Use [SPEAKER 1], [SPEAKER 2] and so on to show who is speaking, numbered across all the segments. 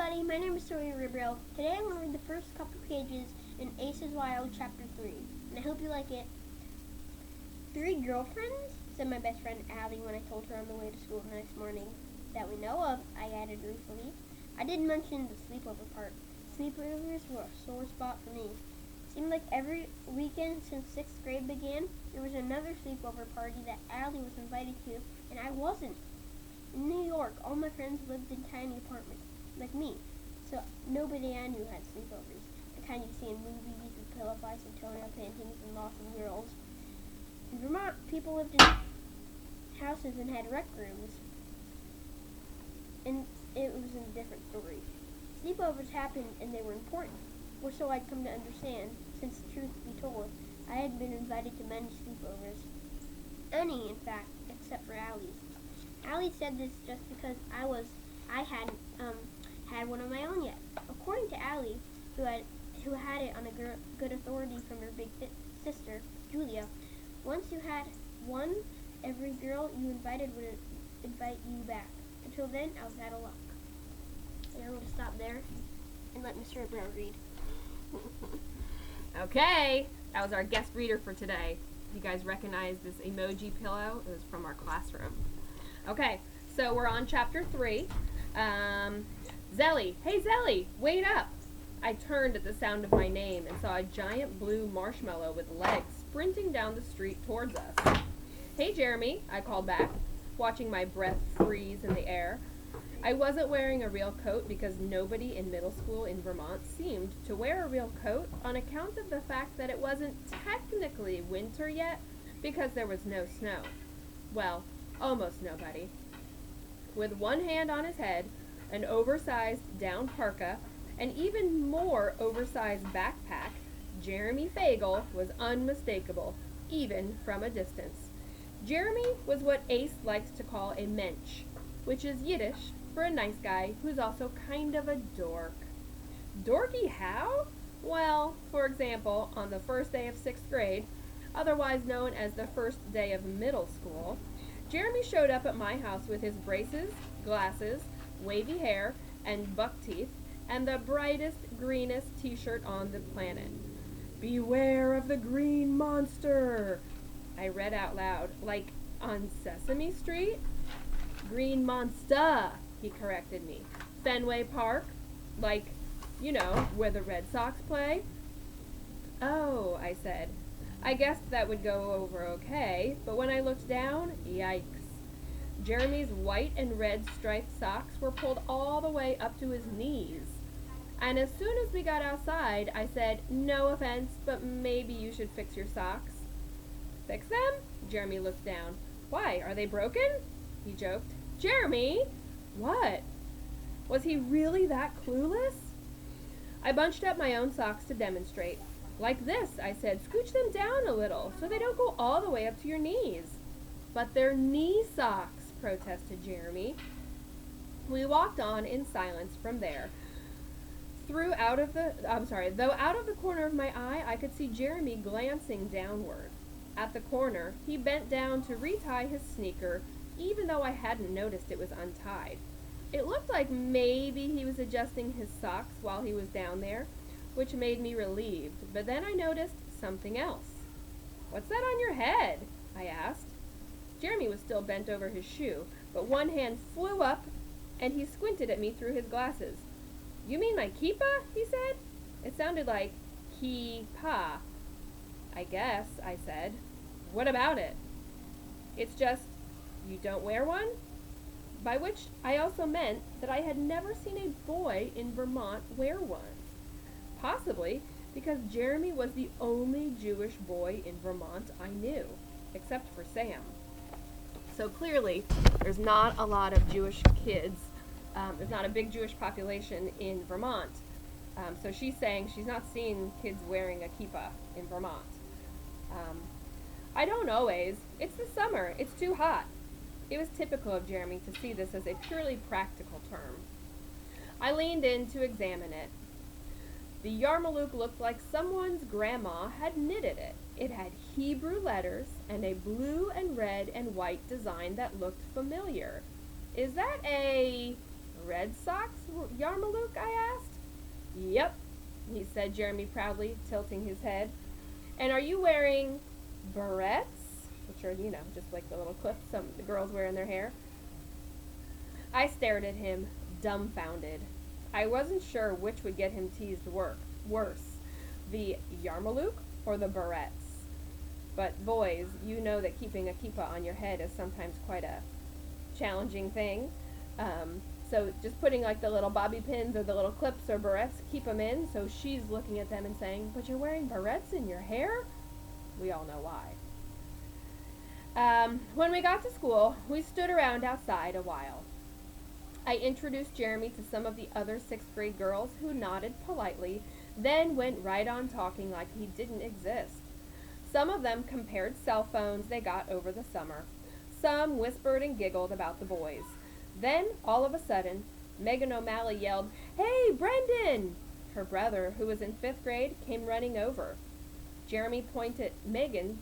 [SPEAKER 1] everybody, my name is Tori Ribro. Today I'm going to read the first couple pages in Ace's Wild Chapter 3, and I hope you like it. 3 girlfriends, said my best friend Allie when I told her on the way to school the next morning. That we know of, I added ruefully. I didn't mention the sleepover part. Sleepovers were a sore spot for me. Seemed like every weekend since 6th grade began, there was another sleepover party that Allie was invited to, and I wasn't. In New York, all my friends lived in tiny apartments, like me, so nobody I knew had sleepovers, the kind you see in movies with pillow fights and toenail paintings and lots of girls. In Vermont, people lived in houses and had rec rooms, and it was a different story. Sleepovers happened and they were important, or so I'd come to understand, since truth be told, I had been invited to many sleepovers. Any, in fact, except for Allie's. Allie said this just because I hadn't had one of my own yet. According to Allie, who had it on a good authority from her big sister, Julia, once you had one, every girl you invited would invite you back. Until then, I was out of luck. And I'm going to stop there and let Mr. Brown read.
[SPEAKER 2] Okay, that was our guest reader for today. You guys recognize this emoji pillow? It was from our classroom. Okay, so we're on chapter 3. Zelly. Hey, Zelly, wait up. I turned at the sound of my name and saw a giant blue marshmallow with legs sprinting down the street towards us. Hey, Jeremy, I called back, watching my breath freeze in the air. I wasn't wearing a real coat because nobody in middle school in Vermont seemed to wear a real coat on account of the fact that it wasn't technically winter yet because there was no snow. Well, almost nobody. With one hand on his head, an oversized down parka, and even more oversized backpack, Jeremy Fagel was unmistakable, even from a distance. Jeremy was what Ace likes to call a mensch, which is Yiddish for a nice guy who's also kind of a dork. Dorky how? Well, for example, on the first day of 6th grade, otherwise known as the first day of middle school, Jeremy showed up at my house with his braces, glasses, wavy hair, and buck teeth, and the brightest, greenest t-shirt on the planet. Beware of the green monster, I read out loud, like on Sesame Street? Green monster, he corrected me. Fenway Park, like, you know, where the Red Sox play. Oh, I said. I guessed that would go over okay, but when I looked down, yikes. Jeremy's white and red striped socks were pulled all the way up to his knees. And as soon as we got outside, I said, no offense, but maybe you should fix your socks. Fix them? Jeremy looked down. Why, are they broken? He joked. Jeremy? What? Was he really that clueless? I bunched up my own socks to demonstrate. Like this, I said, scooch them down a little so they don't go all the way up to your knees. But they're knee socks, protested Jeremy. We walked on in silence from there. Though out of the corner of my eye, I could see Jeremy glancing downward. At the corner, he bent down to retie his sneaker, even though I hadn't noticed it was untied. It looked like maybe he was adjusting his socks while he was down there, which made me relieved, but then I noticed something else. What's that on your head? I asked. Jeremy was still bent over his shoe, but one hand flew up, and he squinted at me through his glasses. You mean my kippa? He said. It sounded like kippa. I guess, I said. What about it? It's just, you don't wear one? By which I also meant that I had never seen a boy in Vermont wear one. Possibly because Jeremy was the only Jewish boy in Vermont I knew, except for Sam. So clearly, there's not a lot of Jewish kids. There's not a big Jewish population in Vermont. So she's saying she's not seen kids wearing a kippah in Vermont. I don't always. It's the summer. It's too hot. It was typical of Jeremy to see this as a purely practical term. I leaned in to examine it. The yarmulke looked like someone's grandma had knitted it. It had Hebrew letters and a blue and red and white design that looked familiar. Is that a Red Sox Yarmalook, I asked. Yep, he said Jeremy proudly, tilting his head. And are you wearing barrettes? Which are, just like the little clips the girls wear in their hair. I stared at him, dumbfounded. I wasn't sure which would get him teased worse, the Yarmalook or the barrettes. But boys, you know that keeping a kippah on your head is sometimes quite a challenging thing. So just putting like the little bobby pins or the little clips or barrettes, keep them in. So she's looking at them and saying, but you're wearing barrettes in your hair? We all know why. When we got to school, we stood around outside a while. I introduced Jeremy to some of the other 6th grade girls who nodded politely, then went right on talking like he didn't exist. Some of them compared cell phones they got over the summer. Some whispered and giggled about the boys. Then, all of a sudden, Megan O'Malley yelled, "Hey, Brendan!" Her brother, who was in 5th grade, came running over. Megan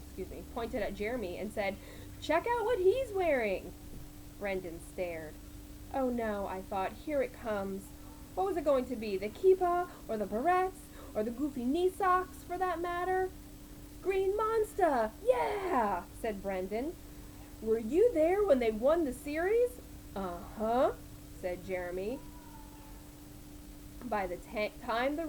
[SPEAKER 2] pointed at Jeremy and said, "Check out what he's wearing." Brendan stared. Oh no, I thought, here it comes. What was it going to be, the kippah, or the barrettes, or the goofy knee socks, for that matter? Green Monster, yeah, said Brendan. Were you there when they won the series? Uh-huh, said Jeremy. By the time the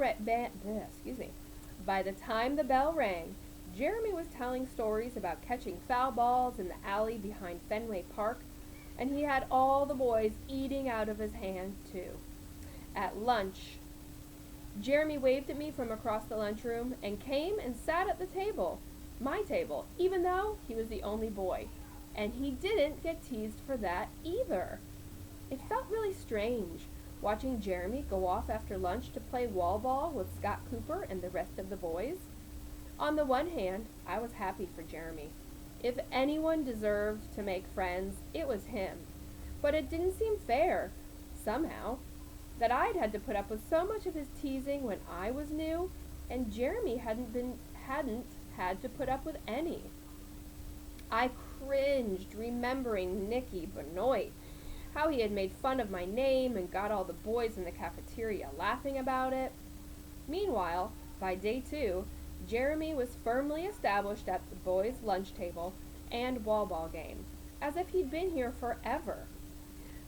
[SPEAKER 2] bell rang, Jeremy was telling stories about catching foul balls in the alley behind Fenway Park, and he had all the boys eating out of his hand, too. At lunch, Jeremy waved at me from across the lunchroom and came and sat at the table, my table, even though he was the only boy. And he didn't get teased for that either. It felt really strange, watching Jeremy go off after lunch to play wall ball with Scott Cooper and the rest of the boys. On the one hand, I was happy for Jeremy. If anyone deserved to make friends, it was him. But it didn't seem fair, somehow, that I'd had to put up with so much of his teasing when I was new, and Jeremy hadn't had to put up with any. I cringed, remembering Nicky Benoit, how he had made fun of my name and got all the boys in the cafeteria laughing about it. Meanwhile, by day 2, Jeremy was firmly established at the boys' lunch table and wall ball game, as if he'd been here forever.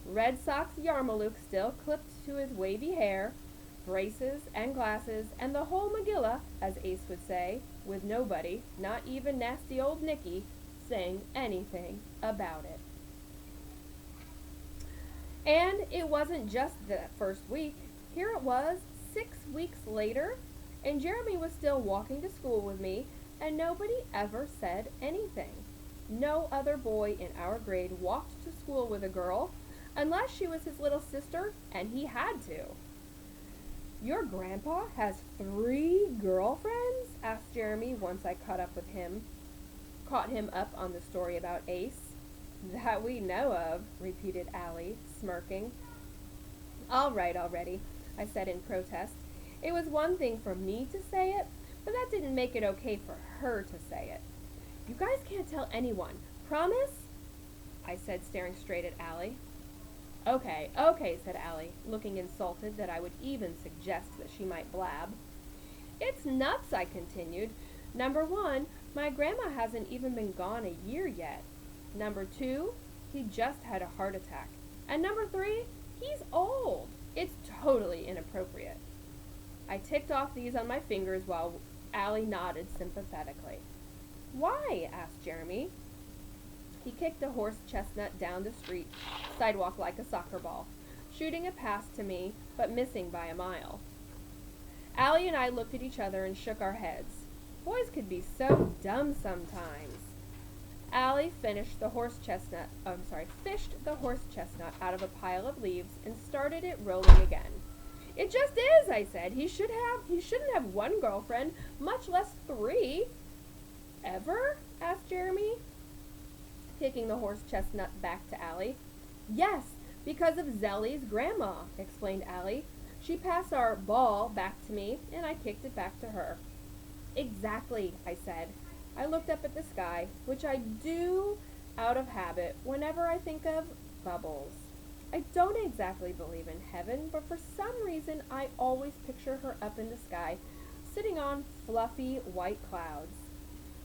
[SPEAKER 2] Red Sox Yarmalook still clipped to his wavy hair, braces and glasses, and the whole Megillah, as Ace would say, with nobody, not even nasty old Nicky, saying anything about it. And it wasn't just that first week. Here it was, 6 weeks later, and Jeremy was still walking to school with me, and nobody ever said anything. No other boy in our grade walked to school with a girl, unless she was his little sister, and he had to. Your grandpa has 3 girlfriends? Asked Jeremy once I caught him up on the story about Ace. That we know of, repeated Allie, smirking. All right already, I said in protest. It was one thing for me to say it, but that didn't make it okay for her to say it. You guys can't tell anyone. Promise? I said, staring straight at Allie. Okay, said Allie, looking insulted that I would even suggest that she might blab. It's nuts, I continued. Number 1, my grandma hasn't even been gone a year yet. Number 2, he just had a heart attack. And number 3, he's old. It's totally inappropriate. I ticked off these on my fingers while Allie nodded sympathetically. Why? Asked Jeremy. He kicked a horse chestnut down the sidewalk like a soccer ball, shooting a pass to me, but missing by a mile. Allie and I looked at each other and shook our heads. Boys could be so dumb sometimes. Allie fished the horse chestnut out of a pile of leaves and started it rolling again. It just is, I said. He shouldn't have 1 girlfriend, much less 3. Ever? Asked Jeremy, kicking the horse chestnut back to Allie. Yes, because of Zelly's grandma, explained Allie. She passed our ball back to me, and I kicked it back to her. Exactly, I said. I looked up at the sky, which I do out of habit whenever I think of bubbles. I don't exactly believe in heaven, but for some reason I always picture her up in the sky, sitting on fluffy white clouds.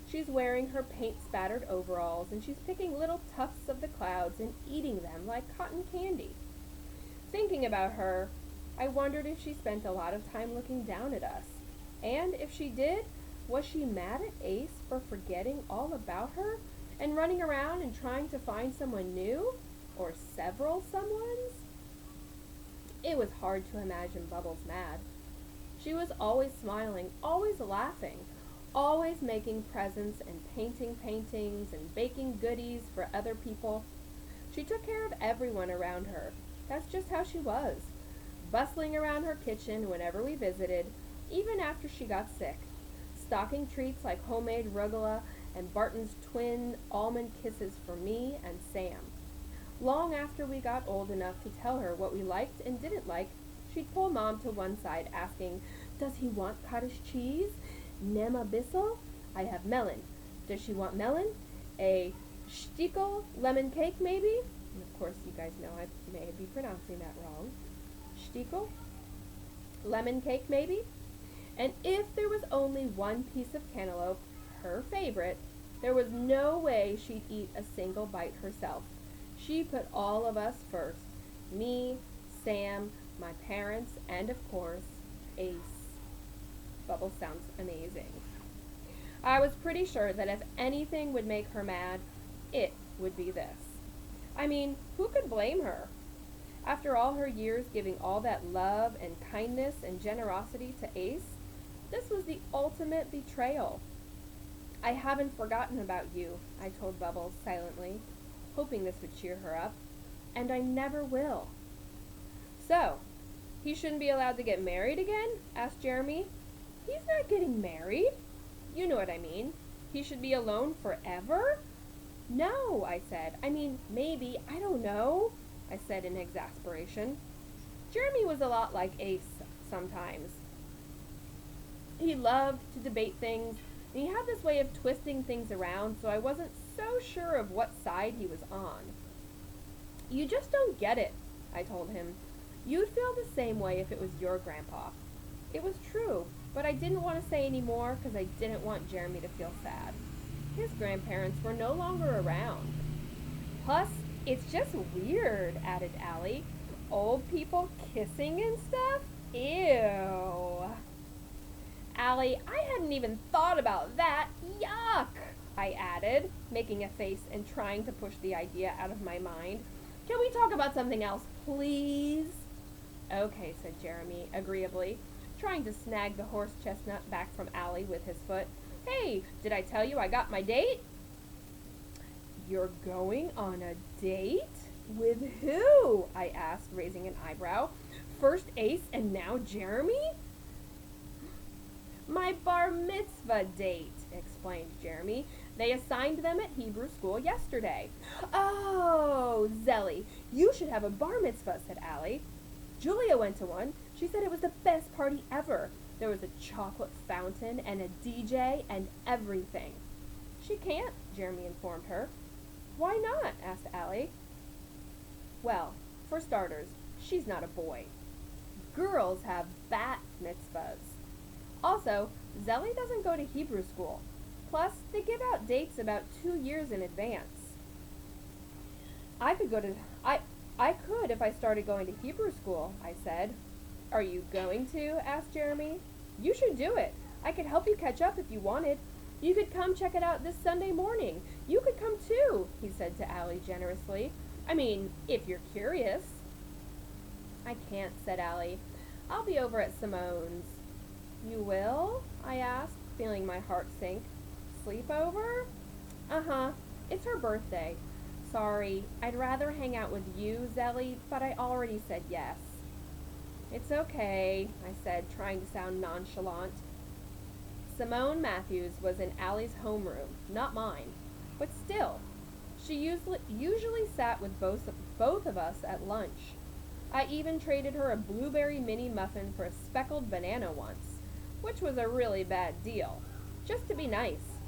[SPEAKER 2] She's wearing her paint-spattered overalls, and she's picking little tufts of the clouds and eating them like cotton candy. Thinking about her, I wondered if she spent a lot of time looking down at us. And if she did, was she mad at Ace for forgetting all about her and running around and trying to find someone new? Or several someones? It was hard to imagine Bubbles mad. She was always smiling, always laughing, always making presents and painting paintings and baking goodies for other people. She took care of everyone around her. That's just how she was. Bustling around her kitchen whenever we visited, even after she got sick. Stocking treats like homemade rugula and Barton's twin almond kisses for me and Sam. Long after we got old enough to tell her what we liked and didn't like, she'd pull Mom to one side asking, "Does he want cottage cheese? Nema bissel? I have melon. Does she want melon? A stickel lemon cake maybe?" And of course you guys know I may be pronouncing that wrong. Stickel? Lemon cake maybe? And if there was only one piece of cantaloupe, her favorite, there was no way she'd eat a single bite herself. She put all of us first. Me, Sam, my parents, and of course, Ace. Bubbles sounds amazing. I was pretty sure that if anything would make her mad, it would be this. I mean, who could blame her? After all her years giving all that love and kindness and generosity to Ace, this was the ultimate betrayal. "I haven't forgotten about you," I told Bubbles silently, hoping this would cheer her up, "and I never will." "So, he shouldn't be allowed to get married again?" asked Jeremy. "He's not getting married. You know what I mean. He should be alone forever?" "No," I said. "I mean, maybe, I don't know," I said in exasperation. Jeremy was a lot like Ace sometimes. He loved to debate things, and he had this way of twisting things around, so I wasn't so sure of what side he was on. "You just don't get it," I told him. "You'd feel the same way if it was your grandpa." It was true, but I didn't want to say any more because I didn't want Jeremy to feel sad. His grandparents were no longer around. "Plus, it's just weird," added Allie. "Old people kissing and stuff? Ew." "Allie, I hadn't even thought about that. Yuck," I added, making a face and trying to push the idea out of my mind. "Can we talk about something else, please?" "Okay," said Jeremy, agreeably, trying to snag the horse chestnut back from Allie with his foot. "Hey, did I tell you I got my date?" "You're going on a date? With who?" I asked, raising an eyebrow. "First Ace and now Jeremy?" "My bar mitzvah date," explained Jeremy. "They assigned them at Hebrew school yesterday." "Oh, Zelly, you should have a bar mitzvah," said Allie. "Julia went to one. She said it was the best party ever. There was a chocolate fountain and a DJ and everything." "She can't," Jeremy informed her. "Why not?" asked Allie. "Well, for starters, she's not a boy. Girls have bat mitzvahs. Also, Zelly doesn't go to Hebrew school. Plus, they give out dates about 2 years in advance." I could if I started going to Hebrew school," I said. "Are you going to?" asked Jeremy. "You should do it. I could help you catch up if you wanted. You could come check it out this Sunday morning. You could come too," he said to Allie generously. "I mean, if you're curious." "I can't," said Allie. "I'll be over at Simone's." "You will?" I asked, feeling my heart sink. "Sleepover?" "Uh-huh. It's her birthday. Sorry, I'd rather hang out with you, Zelly, but I already said yes." "It's okay," I said, trying to sound nonchalant. Simone Matthews was in Allie's homeroom, not mine. But still, she usually sat with both of us at lunch. I even traded her a blueberry mini muffin for a speckled banana once, which was a really bad deal, just to be nice.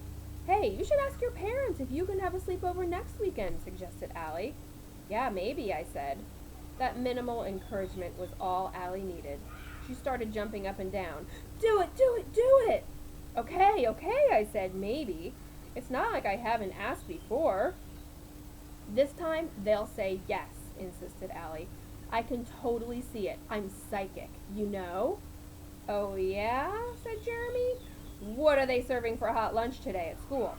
[SPEAKER 2] "Hey, you should ask your parents if you can have a sleepover next weekend," suggested Allie. "Yeah, maybe," I said. That minimal encouragement was all Allie needed. She started jumping up and down. Do it, do it, do it! Okay, okay, I said, maybe. It's not like I haven't asked before. This time, they'll say yes, insisted Allie. I can totally see it. I'm psychic, you know? Oh, yeah, said Jeremy. What are they serving for hot lunch today at school?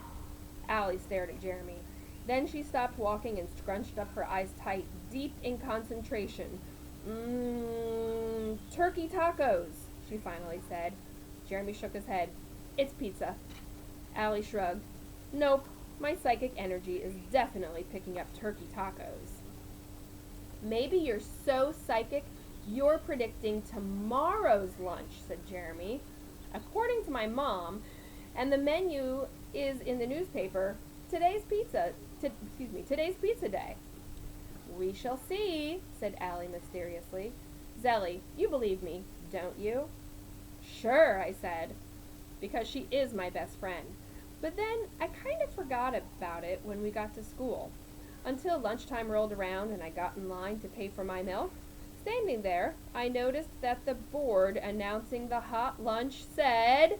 [SPEAKER 2] Allie stared at Jeremy. Then she stopped walking and scrunched up her eyes tight, deep in concentration. Turkey tacos, she finally said. Jeremy shook his head. It's pizza. Allie shrugged. Nope, my psychic energy is definitely picking up turkey tacos. Maybe you're so psychic you're predicting tomorrow's lunch, said Jeremy. According to my mom, and the menu is in the newspaper, today's pizza day. We shall see, said Allie mysteriously. Zelly, you believe me, don't you? Sure, I said, because she is my best friend. But then I kind of forgot about it when we got to school. Until lunchtime rolled around and I got in line to pay for my milk. Standing there, I noticed that the board announcing the hot lunch said,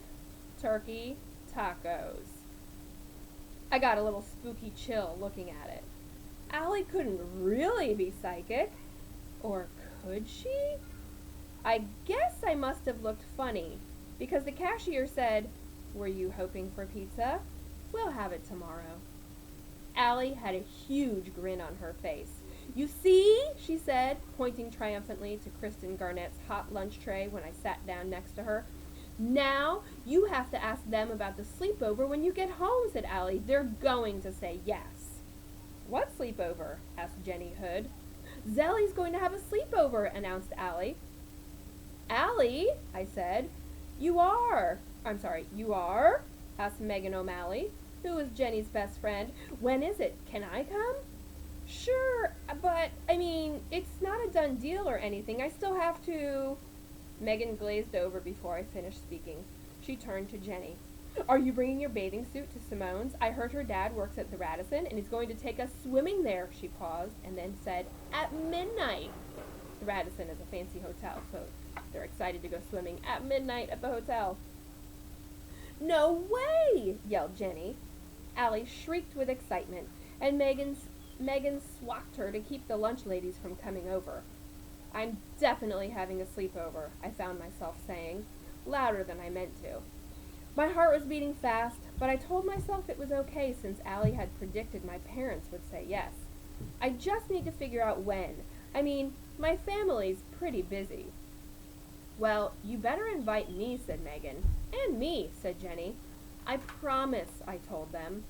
[SPEAKER 2] turkey tacos. I got a little spooky chill looking at it. Allie couldn't really be psychic. Or could she? I guess I must have looked funny, because the cashier said, were you hoping for pizza? We'll have it tomorrow. Allie had a huge grin on her face. You see, she said, pointing triumphantly to Kristen Garnett's hot lunch tray when I sat down next to her. Now you have to ask them about the sleepover when you get home, said Allie. They're going to say yes. What sleepover? Asked Jenny Hood. Zelly's going to have a sleepover, announced Allie. Allie, I said. You are? Asked Megan O'Malley, who was Jenny's best friend. When is it? Can I come? Sure, but, it's not a done deal or anything. I still have to... Megan glazed over before I finished speaking. She turned to Jenny. Are you bringing your bathing suit to Simone's? I heard her dad works at the Radisson, and he's going to take us swimming there. She paused and then said, at midnight. The Radisson is a fancy hotel, so they're excited to go swimming at midnight at the hotel. No way, yelled Jenny. Allie shrieked with excitement, and Megan swacked her to keep the lunch ladies from coming over. I'm definitely having a sleepover, I found myself saying, louder than I meant to. My heart was beating fast, but I told myself it was okay since Allie had predicted my parents would say yes. I just need to figure out when. My family's pretty busy. Well, you better invite me, said Megan. And me, said Jenny. I promise, I told them.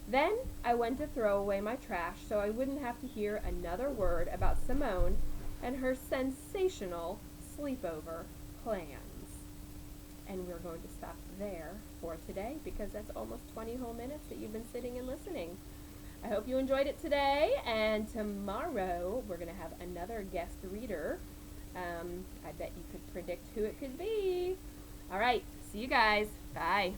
[SPEAKER 2] Then I went to throw away my trash so I wouldn't have to hear another word about Simone and her sensational sleepover plans. And we're going to stop there for today because that's almost 20 whole minutes that you've been sitting and listening. I hope you enjoyed it today, and tomorrow we're going to have another guest reader. I bet you could predict who it could be. All right, see you guys. Bye.